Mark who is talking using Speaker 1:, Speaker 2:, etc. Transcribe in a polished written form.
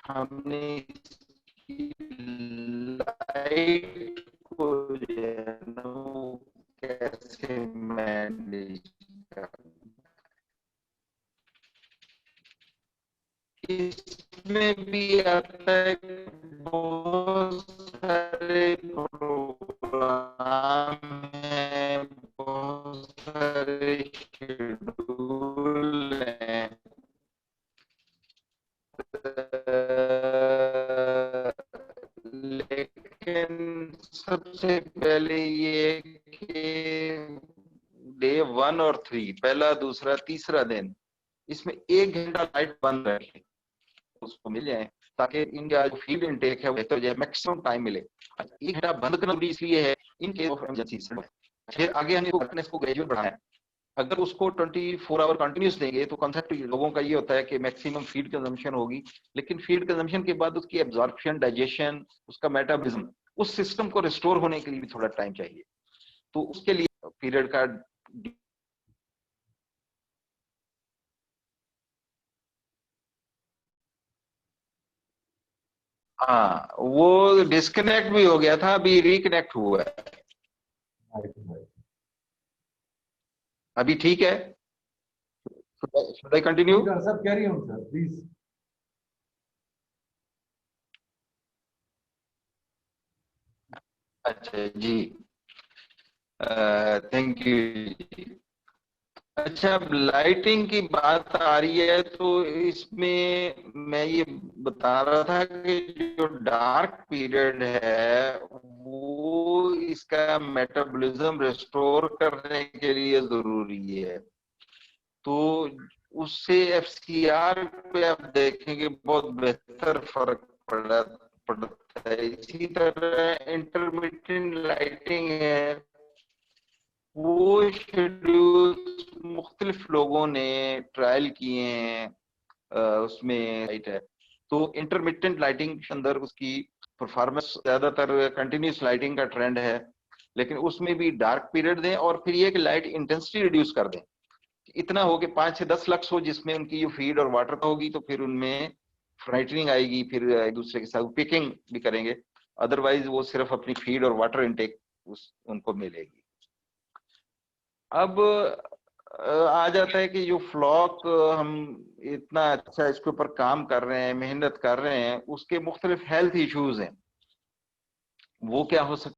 Speaker 1: हमने इसकी लाइट को जो है ना वो कैसे मैनेज करना, इसमें भी आता है। बहुत सारे प्रोग्राम हैं, बहुत सारे शेड्यूल हैं, लेकिन सबसे पहले ये कि डे 1 और 3, पहला दूसरा तीसरा दिन, इसमें 1 घंटा लाइट बंद रखे, उसको मिल जाए, ताकि इनका जो फीड इनटेक है वो बेहतर जाए, मैक्सिमम टाइम मिले। 1 घंटा बंद करना भी इसलिए है इन केस ऑफ इमरजेंसी। फिर आगे हमें इसको ग्रेजुएट बढ़ाना है। अगर उसको 24 आवर कंटिन्यूस देंगे तो कॉन्सेप्ट लोगों का ये होता है कि मैक्सिमम फीड कंजम्पशन होगी, लेकिन फीड कंजम्पशन के बाद उसकी एब्जॉर्प्शन, डाइजेशन, उसका मेटाबॉलिज्म, उस सिस्टम को रिस्टोर होने के लिए भी थोड़ा टाइम चाहिए। तो उसके लिए पीरियड का हाँ, वो डिस्कनेक्ट भी हो गया था, अभी रिकनेक्ट हुआ है। अभी ठीक है? Should I continue?
Speaker 2: Sir carry on sir please.
Speaker 1: अच्छा जी, थैंक यू। अच्छा, अब लाइटिंग की बात आ रही है तो इसमें मैं ये बता रहा था कि जो डार्क पीरियड है वो इसका मेटाबॉलिज्म रिस्टोर करने के लिए जरूरी है। तो उससे एफसीआर पे आप देखेंगे बहुत बेहतर फर्क पड़ा पड़ता है। इसी तरह इंटरमिटेंट लाइटिंग है, वो शेड्यूल मुख्तलिफ लोगों ने ट्रायल किए हैं, उसमें लाइट है। तो इंटरमिटेंट लाइटिंग के अंदर उसकी परफॉर्मेंस, ज्यादातर कंटिन्यूस लाइटिंग का ट्रेंड है, लेकिन उसमें भी डार्क पीरियड दें और फिर ये कि लाइट इंटेंसिटी रिड्यूस कर दें, इतना हो कि 5 से 10 लक्स हो, जिसमें उनकी जो फीड और वाटर होगी, तो फिर उनमें फ्राइटनिंग आएगी, फिर एक दूसरे के साथ पिकिंग भी करेंगे। अदरवाइज वो सिर्फ अपनी फीड और वाटर इनटेक उस उनको मिलेगी। अब आ जाता है कि जो फ्लॉक हम इतना अच्छा इसके ऊपर काम कर रहे हैं, मेहनत कर रहे हैं, उसके मुख्तलिफ हेल्थ इश्यूज हैं। वो क्या हो सकते